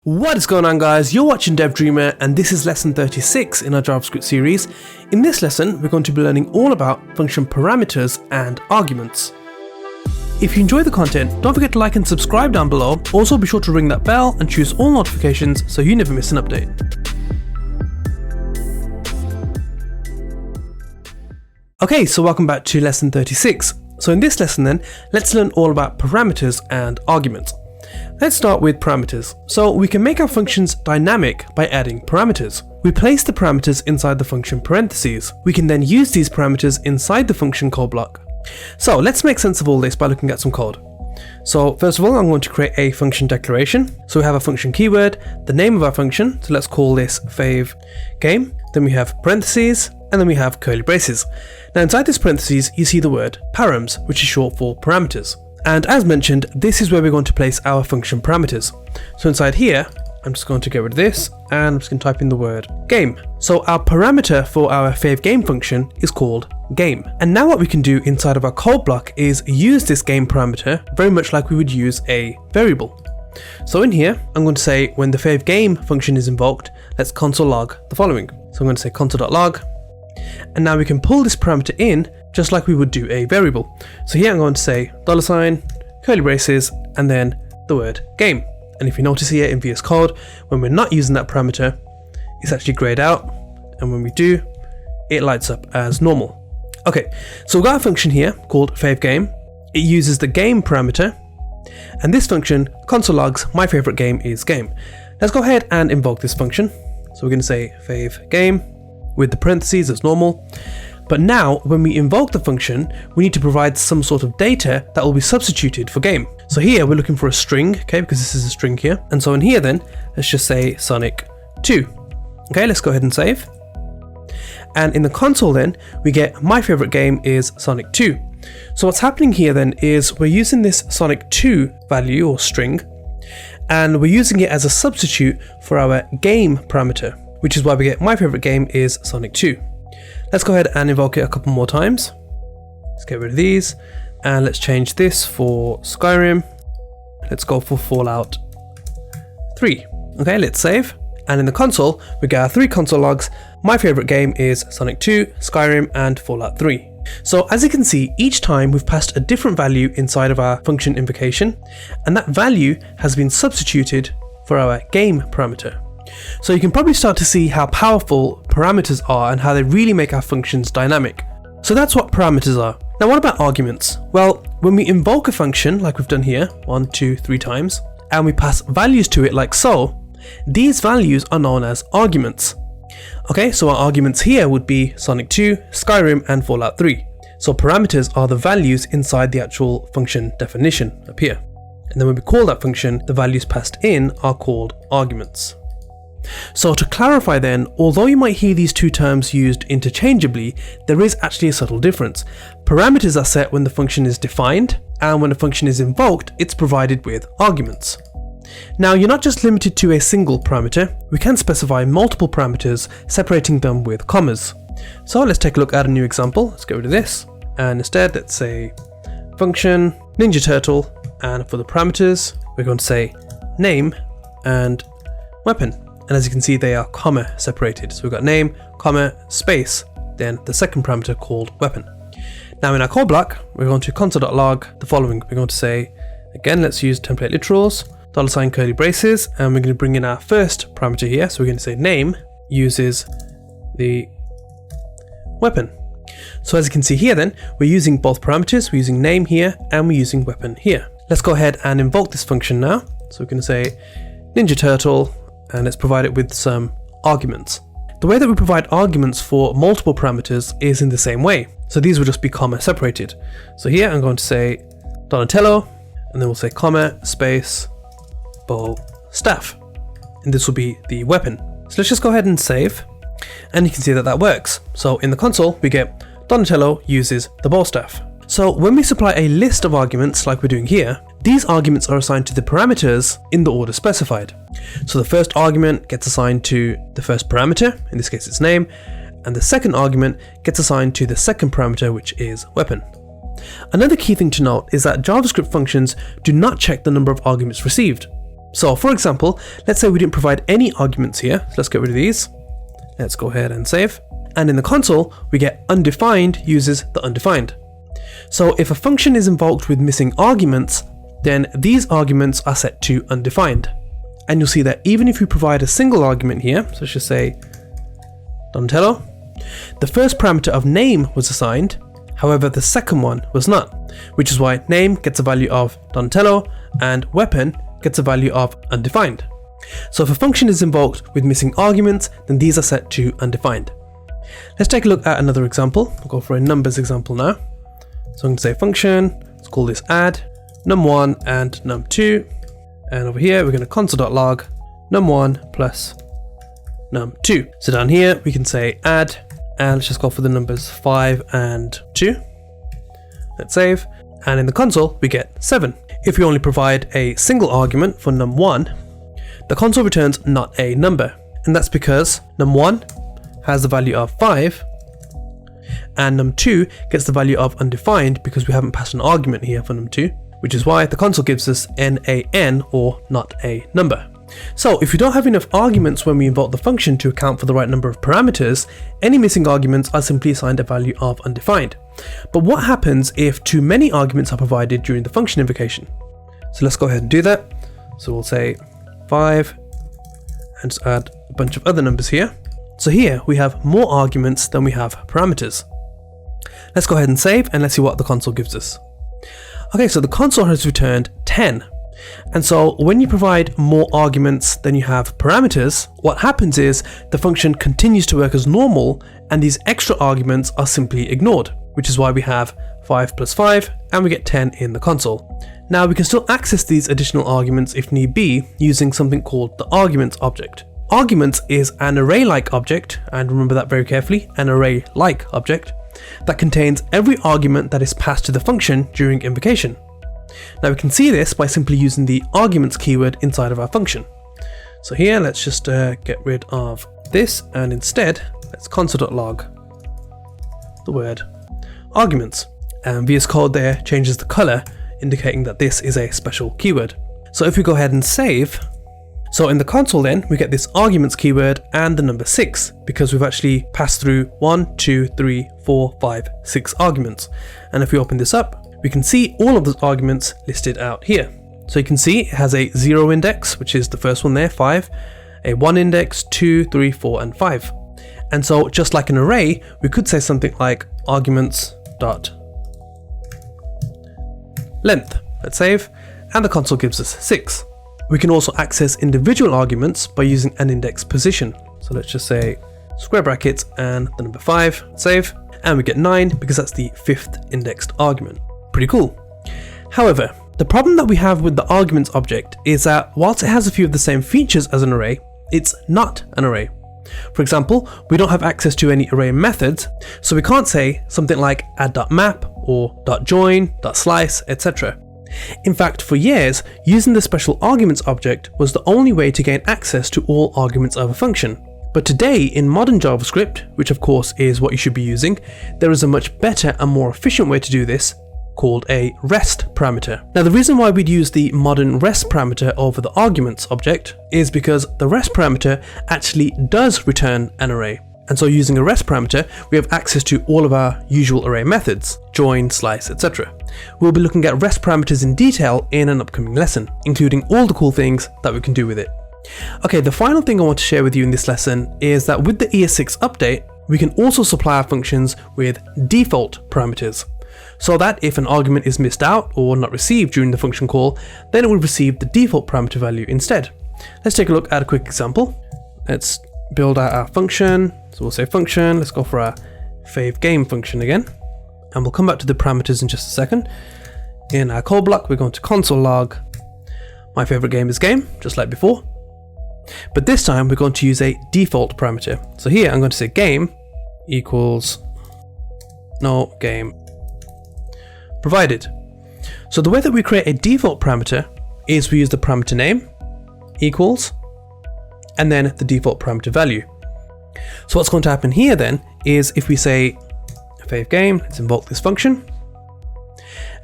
What is going on, guys? You're watching DevDreamer and this is lesson 36 in our JavaScript series. In this lesson, we're going to be learning all about function parameters and arguments. If you enjoy the content, don't forget to like and subscribe down below. Also be sure to ring that bell and choose all notifications so you never miss an update. Okay, so welcome back to lesson 36. So in this lesson then, let's learn all about parameters and arguments. Let's start with parameters. So we can make our functions dynamic by adding parameters. We place the parameters inside the function parentheses. We can then use these parameters inside the function call block. So let's make sense of all this by looking at some code. So first of all, I'm going to create a function declaration. So we have a function keyword, the name of our function. So let's call this fave game. Then we have parentheses, and then we have curly braces. Now inside this parentheses, you see the word params, which is short for parameters. And as mentioned, this is where we're going to place our function parameters. So inside here, I'm just going to get rid of this and I'm just going to type in the word game. So our parameter for our faveGame function is called game. And now what we can do inside of our code block is use this game parameter very much like we would use a variable. So in here, I'm going to say when the faveGame function is invoked, let's console log the following. So I'm going to say console.log. And now we can pull this parameter in just like we would do a variable. So here I'm going to say $, curly braces, and then the word game. And if you notice here in VS Code, when we're not using that parameter, it's actually grayed out. And when we do, it lights up as normal. Okay, so we've got a function here called faveGame. It uses the game parameter. And this function console logs my favorite game is game. Let's go ahead and invoke this function. So we're going to say faveGame with the parentheses as normal. But now when we invoke the function, we need to provide some sort of data that will be substituted for game. So here we're looking for a string, okay, because this is a string here. And so in here then, let's just say Sonic 2. Okay, let's go ahead and save. And in the console then, we get my favorite game is Sonic 2. So what's happening here then is we're using this Sonic 2 value or string, and we're using it as a substitute for our game parameter, which is why we get my favorite game is Sonic 2. Let's go ahead and invoke it a couple more times. Let's get rid of these and let's change this for Skyrim. Let's go for Fallout 3. Okay, let's save. And in the console, we get our 3 console logs. My favorite game is Sonic 2, Skyrim, and Fallout 3. So as you can see, each time we've passed a different value inside of our function invocation, and that value has been substituted for our game parameter. So you can probably start to see how powerful parameters are and how they really make our functions dynamic. So that's what parameters are. Now what about arguments? Well, when we invoke a function like we've done here 1, 2, 3 times, and we pass values to it like so, these values are known as arguments. Okay, so our arguments here would be Sonic 2, Skyrim, and Fallout 3. So parameters are the values inside the actual function definition up here. And then when we call that function, the values passed in are called arguments. So to clarify then, although you might hear these two terms used interchangeably, there is actually a subtle difference. Parameters are set when the function is defined, and when a function is invoked, it's provided with arguments. Now you're not just limited to a single parameter, we can specify multiple parameters, separating them with commas. So let's take a look at a new example. Let's get rid of this, and instead let's say function Ninja Turtle, and for the parameters, we're going to say name and weapon. And as you can see, they are comma separated. So we've got name, comma, space, then the second parameter called weapon. Now in our call block, we're going to console.log the following. We're going to say, again, let's use template literals, $ curly braces, and we're going to bring in our first parameter here. So we're going to say name uses the weapon. So as you can see here then, we're using both parameters. We're using name here and we're using weapon here. Let's go ahead and invoke this function now. So we're going to say Ninja Turtle, and let's provide it with some arguments. The way that we provide arguments for multiple parameters is in the same way. So these will just be comma separated. So here I'm going to say Donatello, and then we'll say comma, space, bow, staff. And this will be the weapon. So let's just go ahead and save. And you can see that that works. So in the console, we get Donatello uses the bow staff. So when we supply a list of arguments like we're doing here, these arguments are assigned to the parameters in the order specified. So the first argument gets assigned to the first parameter, in this case it's name, and the second argument gets assigned to the second parameter, which is weapon. Another key thing to note is that JavaScript functions do not check the number of arguments received. So for example, let's say we didn't provide any arguments here. So let's get rid of these. Let's go ahead and save. And in the console, we get undefined uses the undefined. So if a function is invoked with missing arguments, then these arguments are set to undefined. And you'll see that even if we provide a single argument here, so let's just say Donatello, the first parameter of name was assigned, however the second one was not, which is why name gets a value of Donatello and weapon gets a value of undefined. So if a function is invoked with missing arguments, then these are set to undefined. Let's take a look at another example. I'll go for a numbers example now. So I'm going to say function, let's call this add num1 and num2, and over here we're going to console.log num1 plus num2. So down here we can say add, and let's just go for the numbers 5 and 2. Let's save, and in the console we get 7. If we only provide a single argument for num1, the console returns not a number, and that's because num1 has the value of 5 and num2 gets the value of undefined because we haven't passed an argument here for num2, which is why the console gives us NaN, or not a number. So if we don't have enough arguments when we invoke the function to account for the right number of parameters, any missing arguments are simply assigned a value of undefined. But what happens if too many arguments are provided during the function invocation? So let's go ahead and do that. So we'll say 5 and just add a bunch of other numbers here. So here we have more arguments than we have parameters. Let's go ahead and save, and let's see what the console gives us. Okay, so the console has returned 10. And so when you provide more arguments than you have parameters, what happens is the function continues to work as normal, and these extra arguments are simply ignored, which is why we have 5 plus 5 and we get 10 in the console. Now we can still access these additional arguments if need be using something called the arguments object. Arguments is an array-like object, and remember that very carefully, an array-like object that contains every argument that is passed to the function during invocation. Now we can see this by simply using the arguments keyword inside of our function. So here let's just get rid of this, and instead let's console.log the word arguments, and VS Code there changes the color, indicating that this is a special keyword. So if we go ahead and save, so in the console then we get this arguments keyword and the number 6 because we've actually passed through 1, 2, 3, 4, 5, 6 arguments. And if we open this up, we can see all of those arguments listed out here. So you can see it has a 0 index, which is the first one there, 5, a 1 index, 2, 3, 4, and 5. And so just like an array, we could say something like arguments dot length. Let's save, and the console gives us 6. We can also access individual arguments by using an index position. So let's just say square brackets and the number 5, save, and we get 9 because that's the 5th indexed argument. Pretty cool. However, the problem that we have with the arguments object is that whilst it has a few of the same features as an array, it's not an array. For example, we don't have access to any array methods, so we can't say something like add.map or .join, .slice, etc. In fact, for years, using the special arguments object was the only way to gain access to all arguments of a function. But today, in modern JavaScript, which of course is what you should be using, there is a much better and more efficient way to do this, called a REST parameter. Now the reason why we'd use the modern REST parameter over the arguments object is because the REST parameter actually does return an array. And so using a REST parameter, we have access to all of our usual array methods, join, slice, etc. We'll be looking at REST parameters in detail in an upcoming lesson, including all the cool things that we can do with it. Okay, the final thing I want to share with you in this lesson is that with the ES6 update, we can also supply our functions with default parameters, so that if an argument is missed out or not received during the function call, then it will receive the default parameter value instead. Let's take a look at a quick example. Let's build out our function. So we'll say function, let's go for our favegame function again, and we'll come back to the parameters in just a second. In our code block, we're going to console log my favorite game is game, just like before. But this time we're going to use a default parameter. So here I'm going to say game equals no game provided. So the way that we create a default parameter is we use the parameter name equals and then the default parameter value. So what's going to happen here then is if we say favegame, let's invoke this function,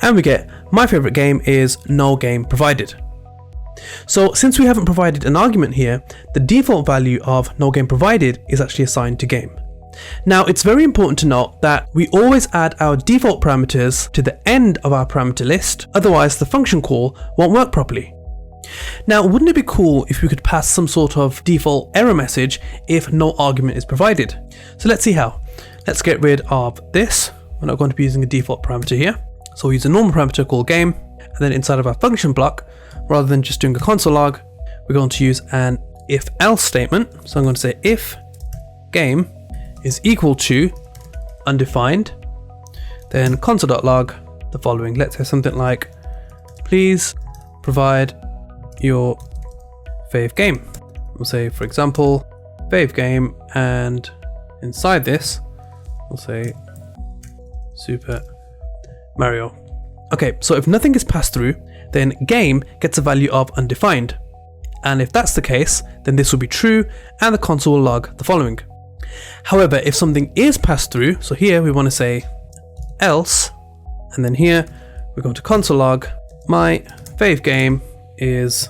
and we get my favorite game is no game provided. So since we haven't provided an argument here, the default value of no game provided is actually assigned to game. Now it's very important to note that we always add our default parameters to the end of our parameter list, otherwise the function call won't work properly. Now wouldn't it be cool if we could pass some sort of default error message if no argument is provided? So let's see how. Let's get rid of this. We're not going to be using a default parameter here. So we use a normal parameter called game, and then inside of our function block, rather than just doing a console log, we're going to use an if else statement. So I'm going to say if game is equal to undefined, then console.log the following. Let's say something like, please provide your fave game. We'll say, for example, fave game, and inside this we'll say Super Mario. Okay, so if nothing is passed through, then game gets a value of undefined, and if that's the case, then this will be true and the console will log the following. However, if something is passed through, so here we want to say else, and then here we're going to console log my fave game is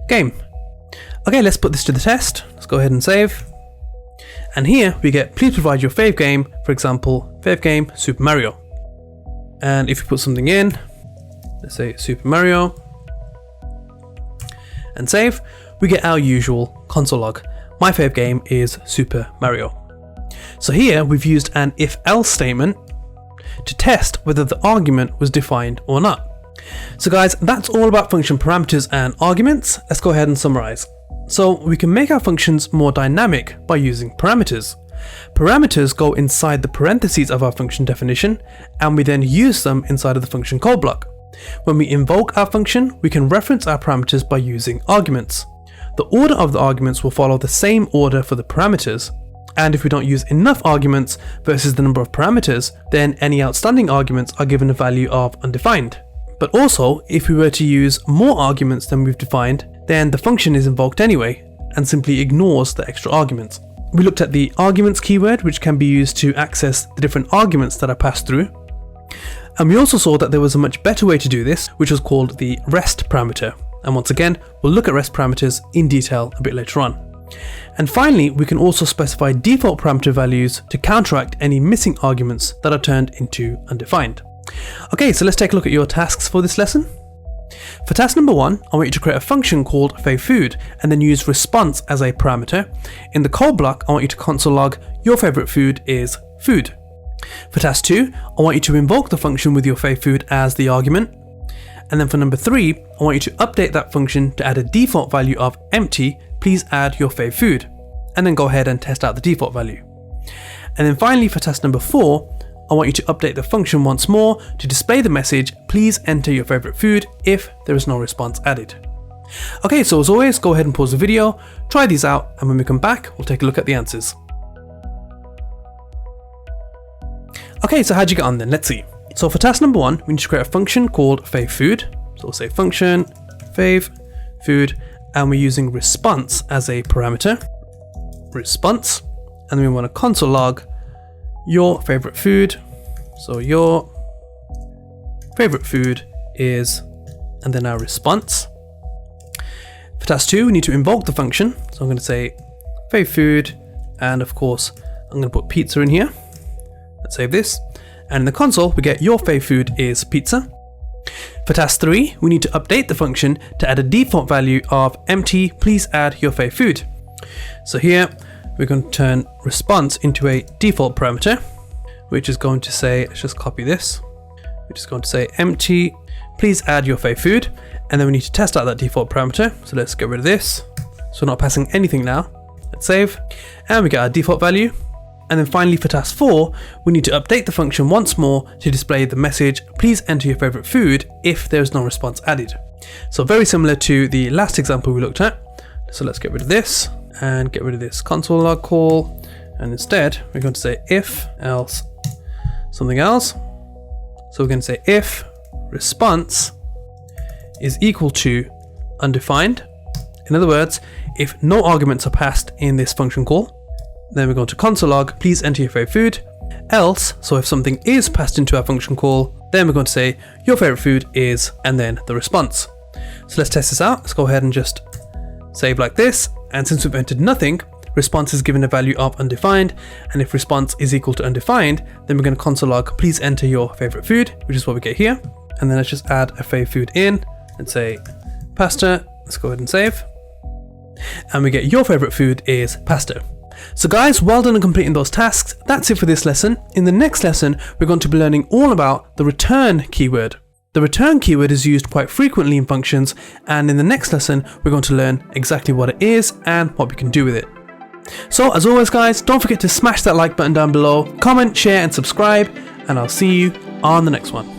game. Okay, let's put this to the test. Let's go ahead and save. And here we get, please provide your fave game, for example, fave game Super Mario. And if you put something in, let's say Super Mario, and save, we get our usual console log. My fave game is Super Mario. So here we've used an if else statement to test whether the argument was defined or not. So guys, that's all about function parameters and arguments. Let's go ahead and summarize. So we can make our functions more dynamic by using parameters. Parameters go inside the parentheses of our function definition, and we then use them inside of the function call block. When we invoke our function, we can reference our parameters by using arguments. The order of the arguments will follow the same order for the parameters, and if we don't use enough arguments versus the number of parameters, then any outstanding arguments are given a value of undefined. But also, if we were to use more arguments than we've defined, then the function is invoked anyway and simply ignores the extra arguments. We looked at the arguments keyword, which can be used to access the different arguments that are passed through. And we also saw that there was a much better way to do this, which was called the rest parameter. And once again, we'll look at rest parameters in detail a bit later on. And finally, we can also specify default parameter values to counteract any missing arguments that are turned into undefined. Okay, so let's take a look at your tasks for this lesson. For task number 1, I want you to create a function called favFood and then use response as a parameter. In the call block, I want you to console log your favorite food is food. For task 2, I want you to invoke the function with your favFood as the argument. And then for number 3, I want you to update that function to add a default value of empty, please add your favFood, and then go ahead and test out the default value. And then finally for task number 4, I want you to update the function once more to display the message, please enter your favorite food if there is no response added. Okay, so as always, go ahead and pause the video, try these out, and when we come back, we'll take a look at the answers. Okay, so how'd you get on then? Let's see. So for task number 1, we need to create a function called favFood. So we'll say function favFood, and we're using response as a parameter. Response, and then we want to console log your favorite food. So your favorite food is, and then our response. For task 2, we need to invoke the function. So I'm going to say favFood, and of course, I'm going to put pizza in here. Let's save this. And in the console, we get your favFood is pizza. For task 3, we need to update the function to add a default value of empty, please add your favFood. So here, we're going to turn response into a default parameter, which is going to say, let's just copy this, which is going to say empty, please add your favFood, and then we need to test out that default parameter. So let's get rid of this. So we're not passing anything now. Let's save, and we get our default value. And then finally for task 4, we need to update the function once more to display the message, please enter your favorite food if there's no response added. So very similar to the last example we looked at. So let's get rid of this and get rid of this console log call. And instead, we're going to say if else something else. So we're going to say if response is equal to undefined. In other words, if no arguments are passed in this function call, then we're going to console log, please enter your favorite food. Else, so if something is passed into our function call, then we're going to say your favorite food is, and then the response. So let's test this out. Let's go ahead and just save like this. And since we've entered nothing, response is given a value of undefined. And if response is equal to undefined, then we're going to console log, please enter your favorite food, which is what we get here. And then let's just add a fav food in and say pasta. Let's go ahead and save. And we get your favorite food is pasta. So guys, well done on completing those tasks. That's it for this lesson. In the next lesson, we're going to be learning all about the return keyword. The return keyword is used quite frequently in functions, and in the next lesson, we're going to learn exactly what it is and what we can do with it. So as always guys, don't forget to smash that like button down below, comment, share and subscribe, and I'll see you on the next one.